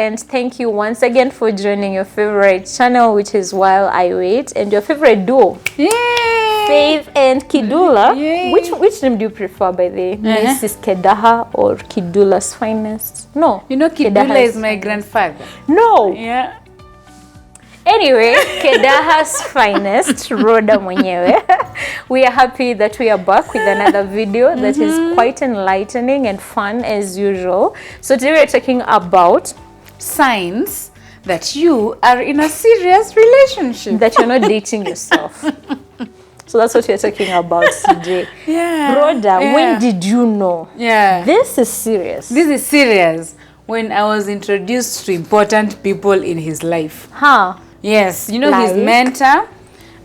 and thank you once again for joining your favorite channel, which is While I Wait, and your favorite duo. Yay! Faith and Kidula. Yay. Which name do you prefer, by the way? Mrs. Kedaha or Kidula's Finest? No. You know, Kidula is my grandfather. No. Yeah. Anyway, Kedaha's Finest, Rawder mwenyewe. We are happy that we are back with another video that is quite enlightening and fun as usual. So today we are talking about signs that you are in a serious relationship. That you're not dating yourself. So that's what we're talking about today. Yeah. Rawder, when did you know? Yeah. This is serious. This is serious. When I was introduced to important people in his life. Huh? Yes. You know, his mentor.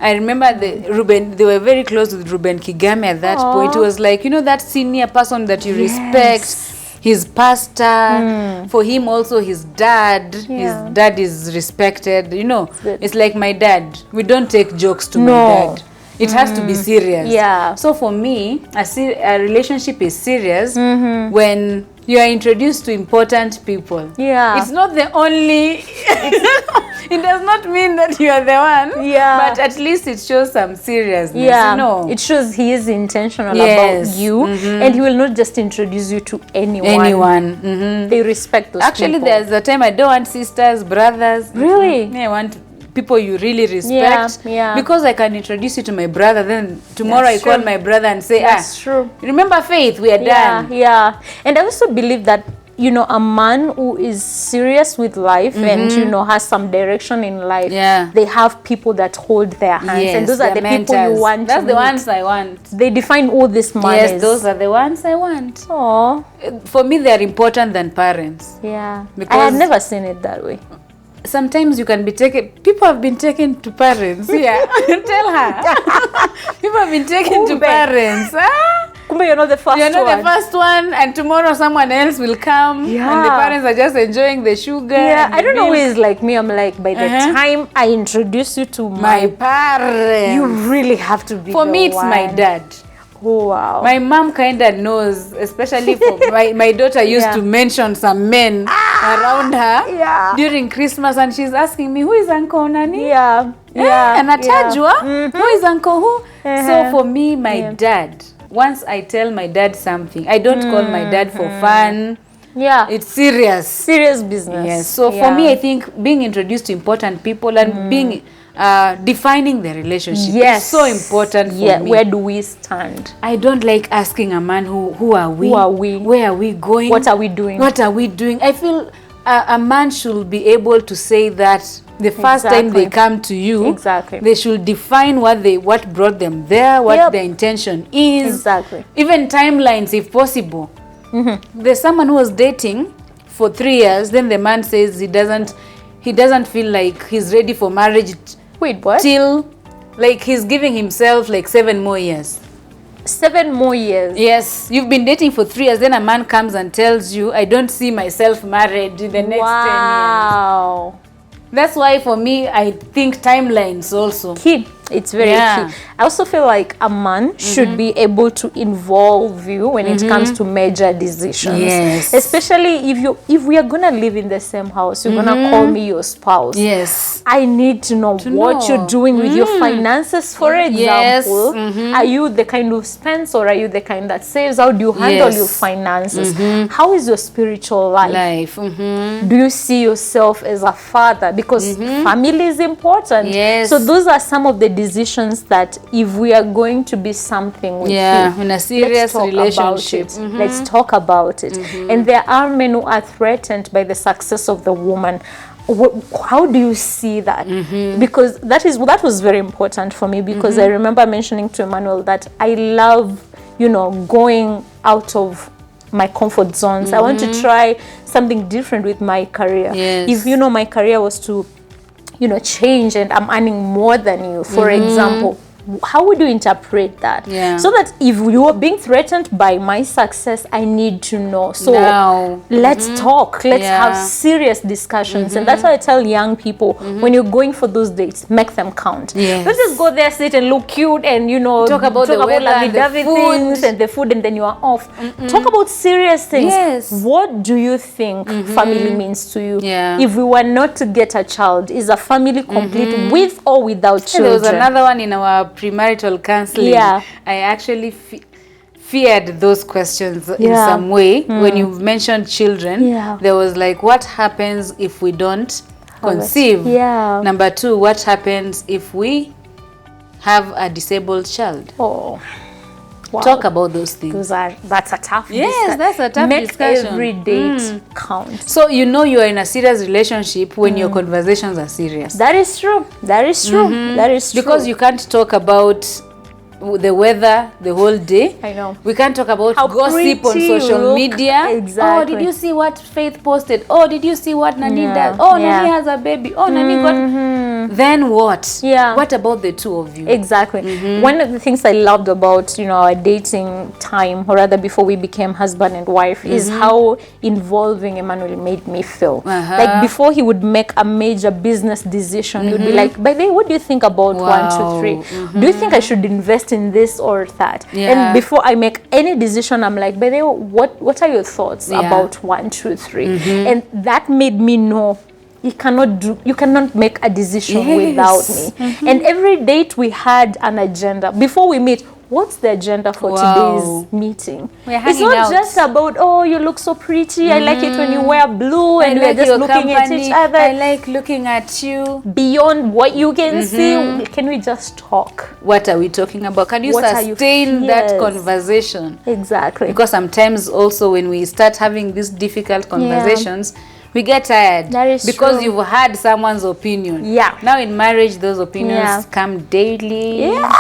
I remember they were very close with Ruben Kigame at that point. It was like, you know, that senior person that you respect. His pastor, for him also his dad. His dad is respected. You know, it's like my dad. We don't take jokes to my dad. It has to be serious. Yeah. So for me, a relationship is serious when you are introduced to important people. Yeah. It's not the only, it does not mean that you are the one. Yeah. But at least it shows some seriousness. Yeah. You know? It shows he is intentional about you. And he will not just introduce you to anyone. They respect those people. Actually, there's a time I don't want sisters, brothers. Really? I want people you really respect. Yeah. Because I can introduce you to my brother, then tomorrow I call my brother and say, that's true. Remember Faith, we are done. Yeah. And I also believe that, you know, a man who is serious with life and, you know, has some direction in life, they have people that hold their hands. And those are the people you want. That's the ones I want. They define all this manners. Yes, those are the ones I want. Oh. For me, they are important than parents. Yeah. Because I had never seen it that way. Sometimes you can be taken. People have been taken to parents. Yeah, tell her. People have been taken to parents. Kumbe, you're not the first one. You're not the first one, and tomorrow someone else will come. Yeah. And the parents are just enjoying the sugar. Yeah, I don't know who is like me. I'm like, by the time I introduce you to my parents, you really have to be. For me, it's my dad. Oh, wow. My mom kind of knows, especially for my daughter used to mention some men around her during Christmas, and she's asking me, who is Uncle Nani? Yeah. And Atajua, who is Uncle who? So for me, my dad, once I tell my dad something, I don't call my dad for fun. Yeah. It's serious. Serious business. Yes. So for me, I think being introduced to important people and being defining the relationship is so important for me. Where do we stand? I don't like asking a man who are we? Who are we? Where are we going? What are we doing? What are we doing? I feel a man should be able to say that the first time they come to you, they should define what brought them there, what their intention is. Exactly. Even timelines if possible. There's someone who was dating for 3 years, then the man says he doesn't feel like he's ready for marriage. Wait, what? Till, like, he's giving himself like 7 more years. 7 more years? Yes. You've been dating for 3 years, then a man comes and tells you, I don't see myself married in the next 10 years. Wow. That's why for me, I think timelines also. Key. It's very key. I also feel like a man should be able to involve you when it comes to major decisions. Yes. Especially if we are gonna live in the same house, you're gonna call me your spouse. Yes. I need to know what you're doing with your finances, for example. Yes. Are you the kind who spends, or are you the kind that saves? How do you handle your finances? How is your spiritual life? Do you see yourself as a father? Because family is important. Yes. So those are some of the decisions that if we are going to be something with you, in a serious relationship, let's talk about it. And there are men who are threatened by the success of the woman. How do you see that? Because that was very important for me, because I remember mentioning to Emmanuel that I love, you know, going out of my comfort zones. I want to try something different with my career. Yes. If, you know, my career was to, you know, change and I'm earning more than you, for example, how would you interpret that? Yeah. So that if you are being threatened by my success, I need to know. So Now. let's talk. Let's Yeah. have serious discussions. And that's why I tell young people, when you're going for those dates, make them count. Yes. Don't just go there, sit and look cute and, you know, Talk about the weather and the lovey-dovey food. things and the food, and then you are off. Talk about serious things. Yes. What do you think family means to you? Yeah. If we were not to get a child, is a family complete with or without There children? was another one in our premarital counseling. Yeah. I actually feared those questions in Yeah. some way. When you mentioned children, Yeah. there was like, what happens if we don't conceive? Yeah. Number 2, what happens if we have a disabled child? Oh, wow. Talk about those things. That's a tough Yes, discussion. that's a tough Make discussion. every date count. So you know you are in a serious relationship when your conversations are serious. That is true. That is true. That is true. Because you can't talk about the weather the whole day. I know. We can't talk about How gossip on pretty you social look. media. Exactly. Oh, did you see what Faith posted? Oh, did you see what Nani Yeah. does? Oh, Yeah. Nani has a baby. Oh, Nani got... Then what? Yeah. What about the two of you? Exactly. One of the things I loved about, you know, our dating time, or rather before we became husband and wife, is how involving Emmanuel made me feel. Like before he would make a major business decision, he would be like, by the way, what do you think about Wow. 1, 2, 3? Do you think I should invest in this or that? Yeah. And before I make any decision, I'm like, by the way, what are your thoughts Yeah. about 1, 2, 3? And that made me know you cannot make a decision Yes. without me. And every date we had an agenda. Before we meet, what's the agenda for Wow. today's meeting? We're It's hanging not out. just about, oh, you look so pretty, I like it when you wear blue, and we're like just your looking at company. each other. I like looking at you. Beyond what you can see, can we just talk? What are we talking about? Can you What are you- sustain that Yes. conversation? Exactly. Because sometimes also when we start having these difficult conversations, we get tired. That is because true. you've had someone's opinion. Yeah. Now in marriage, those opinions Yeah. come daily. Yeah,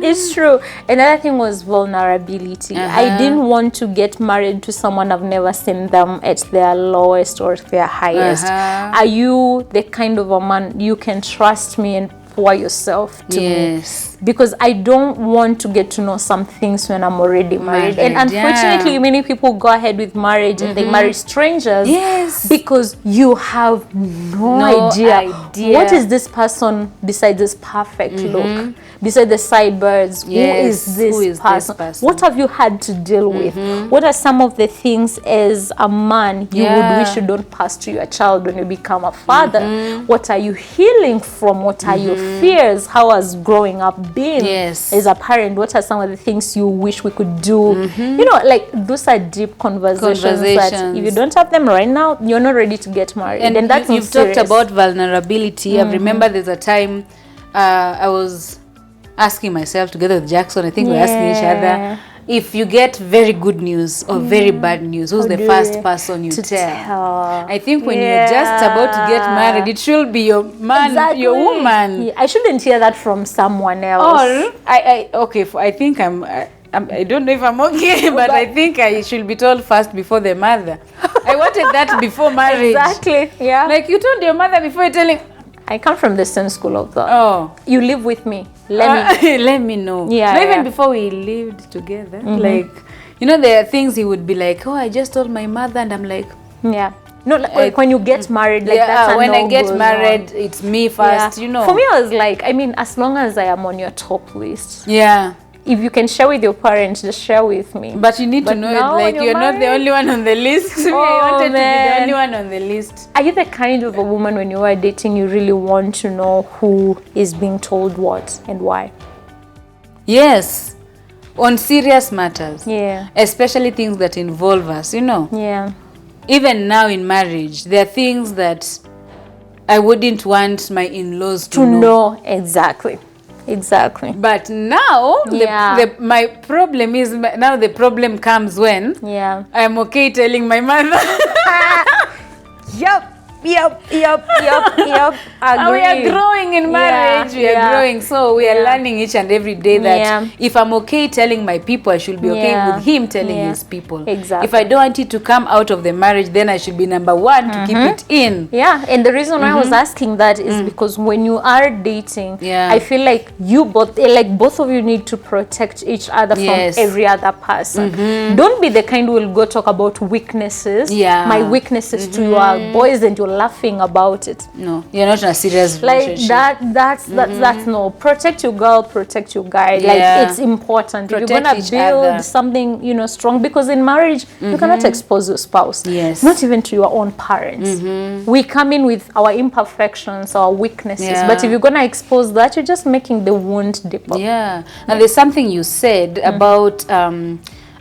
it's true. Another thing was vulnerability. I didn't want to get married to someone I've never seen them at their lowest or their highest. Are you the kind of a man you can trust me and pour yourself to me? Yes. Because I don't want to get to know some things when I'm already married. And Married, unfortunately, yeah. many people go ahead with marriage and they marry strangers. Yes. Because you have no idea. What is this person besides this perfect look? Besides the sideburns, Yes. who is this person? person? What have you had to deal with? What are some of the things as a man you would wish you don't pass to your child when you become a father? What are you healing from? What are your fears? How has growing up been Yes. as a parent? What are some of the things you wish we could do? You know, like those are deep conversations that if you don't have them right now, you're not ready to get married. And that's you've talked about vulnerability. I remember there's a time I was asking myself together with Jackson, I think we're asking each other, if you get very good news or very bad news, who's the first person you tell? I think when you're just about to get married, it should be your man, your woman. I shouldn't hear that from someone else. Or I think I don't know if I'm okay, but I think I should be told first before the mother. I wanted that before marriage. Exactly. Yeah. Like you told your mother before you're telling. I come from the same school of thought. Oh. You live with me. Let me Let me know. Yeah, Not even yeah. before we lived together. Like, you know, there are things he would be like, oh, I just told my mother, and I'm like, Yeah. No, like when you get married, like that's a when I no get goes married, on. it's me first, you know. For me, I was like, I mean, as long as I am on your top list, Yeah. if you can share with your parents, just share with me. But you need to know it, now like when you're not the married- only one on the list. I wanted to be man. the only one on the list. Are you the kind of a woman when you are dating, you really want to know who is being told what and why? Yes. On serious matters. Yeah. Especially things that involve us, you know. Yeah. Even now in marriage, there are things that I wouldn't want my in-laws to To know. know exactly. Exactly. But now, Yeah. my problem is, now the problem comes when Yeah. I'm okay telling my mother. Yep. we are growing in marriage. We are growing. So we are learning each and every day that if I'm okay telling my people, I should be okay with him telling his people. Exactly. If I don't want it to come out of the marriage, then I should be number one to keep it in. Yeah, and the reason why I was asking that is because when you are dating, I feel like you both, like both of you need to protect each other from every other person. Don't be the kind who will go talk about weaknesses, my weaknesses to your boys, and you're laughing about it. No, you're not in a serious relationship. Like that's no. Protect your girl, protect your guy. Like it's important. Protect if you're gonna build something, you know, strong, because in marriage you cannot expose your spouse. Yes. Not even to your own parents. We come in with our imperfections, our weaknesses. But if you're gonna expose that, you're just making the wound deeper. Yeah. And there's something you said about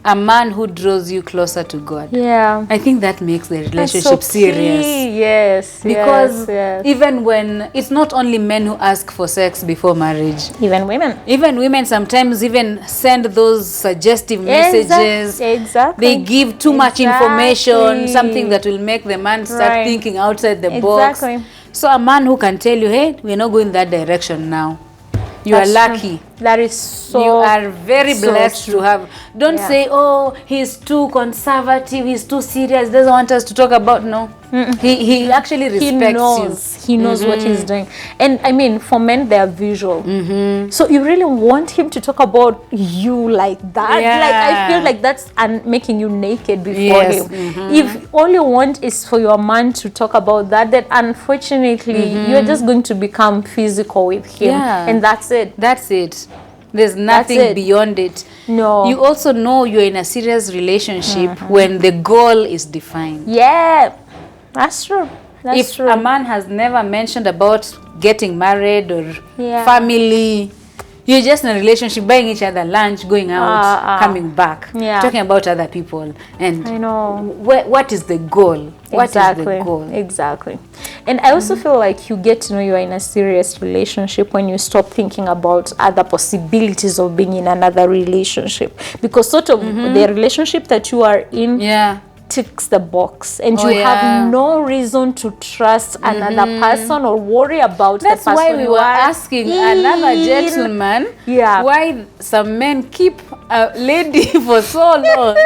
a man who draws you closer to God. Yeah. I think that makes the relationship serious. Yes. Because even when it's not only men who ask for sex before marriage. Even women. Even women sometimes even send those suggestive messages. Exactly. They give too much information, something that will make the man start thinking outside the box. So a man who can tell you, hey, we're not going that direction now. You are lucky. That is so. You are very blessed to have. Don't say, oh, he's too conservative, he's too serious, doesn't want us to talk about. No. He actually respects you. He knows what he's doing. And I mean, for men, they are visual. So you really want him to talk about you like that? Like, I feel like that's making you naked before him. If all you want is for your man to talk about that, then unfortunately, you're just going to become physical with him. And that's it. That's it. There's nothing beyond it. No. You also know you're in a serious relationship when the goal is defined. Yeah. That's true. That's true. If a man has never mentioned about getting married or family, you're just in a relationship, buying each other lunch, going out, coming back, talking about other people. And I know. What is the goal? What is the goal? Exactly. And I also feel like you get to know you are in a serious relationship when you stop thinking about other possibilities of being in another relationship. Because sort of the relationship that you are in ticks the box, and you have no reason to trust another person or worry about the person. That's why we were asking another gentleman why some men keep a lady for so long.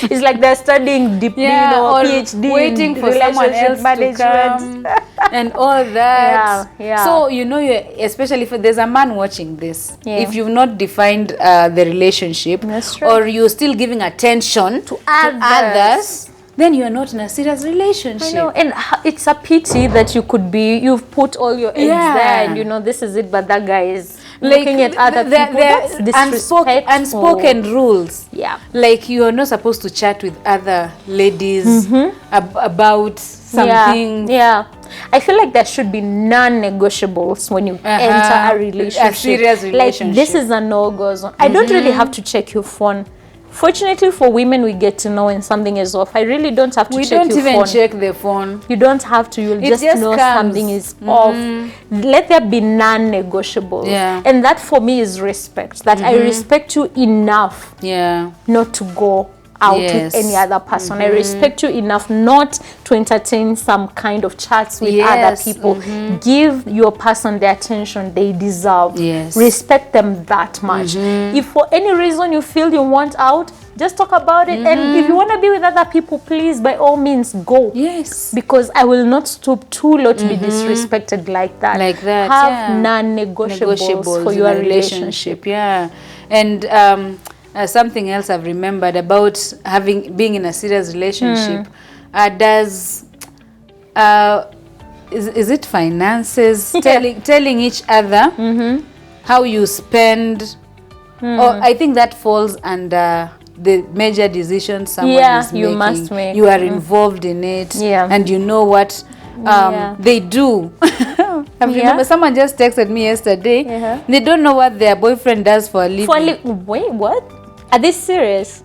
It's like they're studying deeply, or PhD, waiting for someone else to come and all that. So you know, especially if there's a man watching this, if you've not defined the relationship, or you're still giving attention to others, then you're not in a serious relationship. I know, and it's a pity that you've put all your eggs there, and you know this is it, but that guy is looking at other people. That's disrespectful. Unspoken rules. Like you are not supposed to chat with other ladies about something. I feel like there should be non-negotiables when you enter a relationship. A serious relationship. Like this is a no-go zone. I don't really have to check your phone. Fortunately for women, we get to know when something is off. I really don't have to check your phone. We don't even check the phone. You don't have to. You'll just know something is off. Let there be non-negotiables. And that for me is respect. That I respect you enough not to go out with any other person. I respect you enough not to entertain some kind of chats with other people. Give your person the attention they deserve. Respect them that much. If for any reason you feel you want out, just talk about it. And if you want to be with other people, please, by all means, go. Because I will not stoop too low to be disrespected like that. Have non-negotiables for your relationship. And something else I've remembered about being in a serious relationship, is it finances? Telling each other how you spend. Or I think that falls under the major decisions someone is making. You must make. You are involved in it, and you know what they do. I remember someone just texted me yesterday. They don't know what their boyfriend does for a living. Wait, what? Are they serious?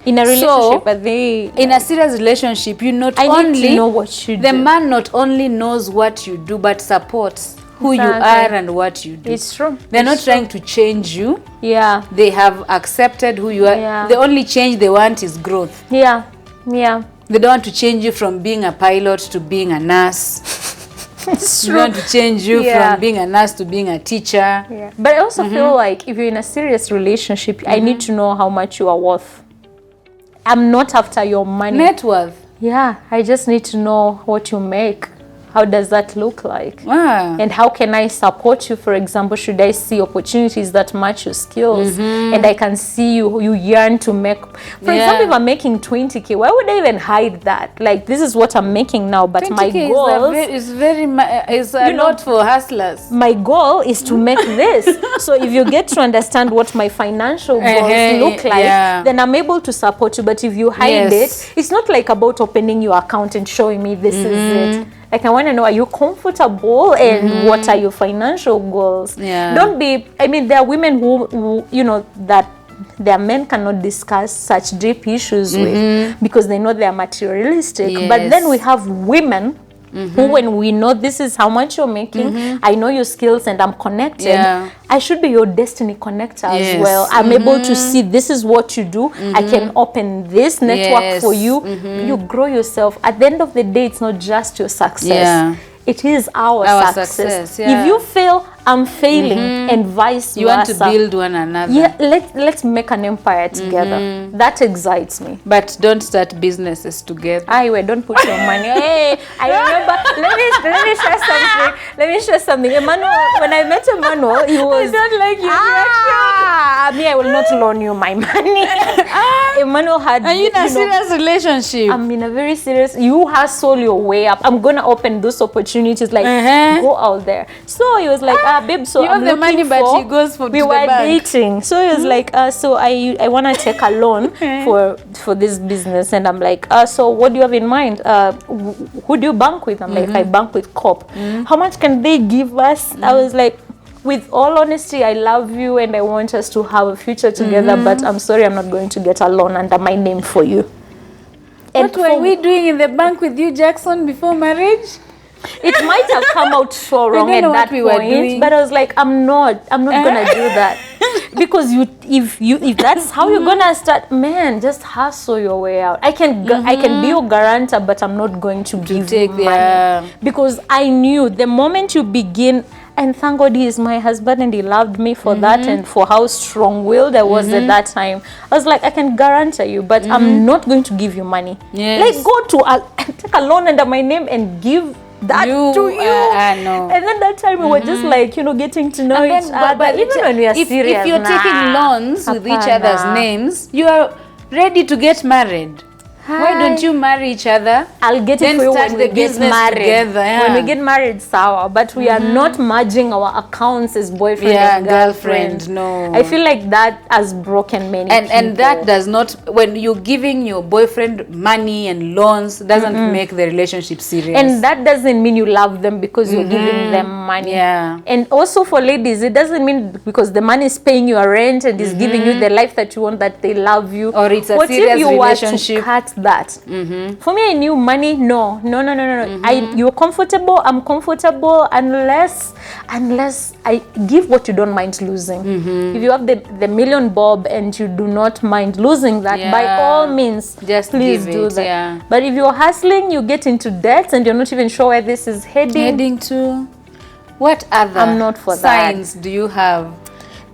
In a relationship, are they in a serious relationship? You not I only need to know what you do. The man not only knows what you do, but supports who you are and what you do. It's true. They're not trying to change you. They have accepted who you are. The only change they want is growth. They don't want to change you from being a pilot to being a nurse. We want to change you from being a nurse to being a teacher. Yeah. But I also feel like if you're in a serious relationship, I need to know how much you are worth. I'm not after your money. Net worth. Yeah, I just need to know what you make. How does that look like? And how can I support you? For example, should I see opportunities that match your skills and I can see you yearn to make? For example, if I'm making 20K, why would I even hide that? Like, this is what I'm making now, but my goal is a lot for hustlers. My goal is to make this. So if you get to understand what my financial goals look like, then I'm able to support you. But if you hide it, it's not like about opening your account and showing me this is it. Like, I want to know, are you comfortable and what are your financial goals? Don't be, I mean, there are women who you know, that their men cannot discuss such deep issues with because they know they are materialistic. But then we have women who, when we know this is how much you're making, I know your skills and I'm connected, I should be your destiny connector as well. I'm able to see this is what you do. I can open this network for you. You grow yourself. At the end of the day, it's not just your success. It is our success. If you fail, I'm failing, and vice versa. You want to build one another. Yeah, let's make an empire together. That excites me. But don't start businesses together. Don't put your money. Hey, I remember. Let me share something. Let me share something. Emmanuel, when I met Emmanuel, he was. I don't like your reaction. Me, I will not loan you my money. Emmanuel had. Are you in a serious relationship? I'm in a very serious. You hustle your way up. I'm gonna open those opportunities. Like go out there. So he was like, babe, so you have the money, but he goes for we were dating. So he was like, so I want to take a loan for this business, and I'm like, so what do you have in mind? Who do you bank with? I'm like, I bank with Coop. How much can they give us? I was like, with all honesty, I love you and I want us to have a future together, but I'm sorry, I'm not going to get a loan under my name for you. And what were we doing in the bank with you, Jackson, before marriage? It might have come out so wrong at that point, but I was like, I'm not gonna do that because if that's how you're gonna start, man, just hustle your way out. I can be your guarantor, but I'm not going to give you money because I knew the moment you begin. And thank God he is my husband and he loved me for that and for how strong-willed I was at that time. I was like, I can guarantee you, but I'm not going to give you money. Like, go to take a loan under my name and give that to you. No. And then that time we were just like, getting to know each other. But even when we are serious, if you're taking loans with each other's names, you are ready to get married. Why don't you marry each other? I'll get it for you when we get married. Together, when we get married, sour. But we are not merging our accounts as boyfriend and girlfriend. No. I feel like that has broken many people. And that does not, when you're giving your boyfriend money and loans, doesn't make the relationship serious. And that doesn't mean you love them because you're giving them money. And also for ladies, it doesn't mean because the man is paying your rent and is giving you the life that you want that they love you. Or it's a serious relationship. What if you that for me, I knew money. No. You're comfortable, I'm comfortable, unless I give what you don't mind losing. If you have the million bob and you do not mind losing that, by all means, just please do that. But if you're hustling, you get into debt and you're not even sure where this is heading to. What other I'm not for signs do you have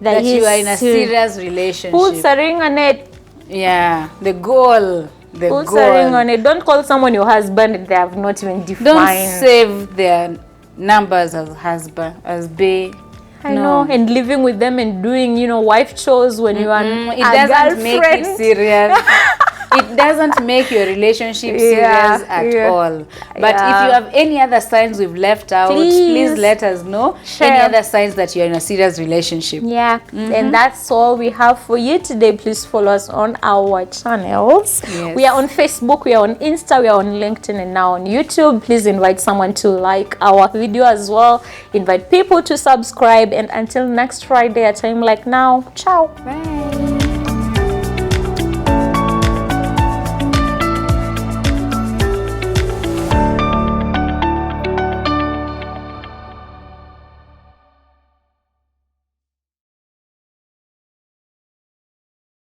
that you are in a serious relationship? Put a ring on it. The goal. Put a ring on it. Don't call someone your husband if they have not even defined. Don't save their numbers as husband, as bae. I know. And living with them and doing, wife chores when you are it doesn't make it serious. It doesn't make your relationship serious at all. But if you have any other signs we've left out, please let us know. Any other signs that you're in a serious relationship. And that's all we have for you today. Please follow us on our channels. We are on Facebook, we are on Insta, we are on LinkedIn, and now on YouTube. Please invite someone to like our video as well. Invite people to subscribe. And until next Friday at a time like now, ciao. Bye.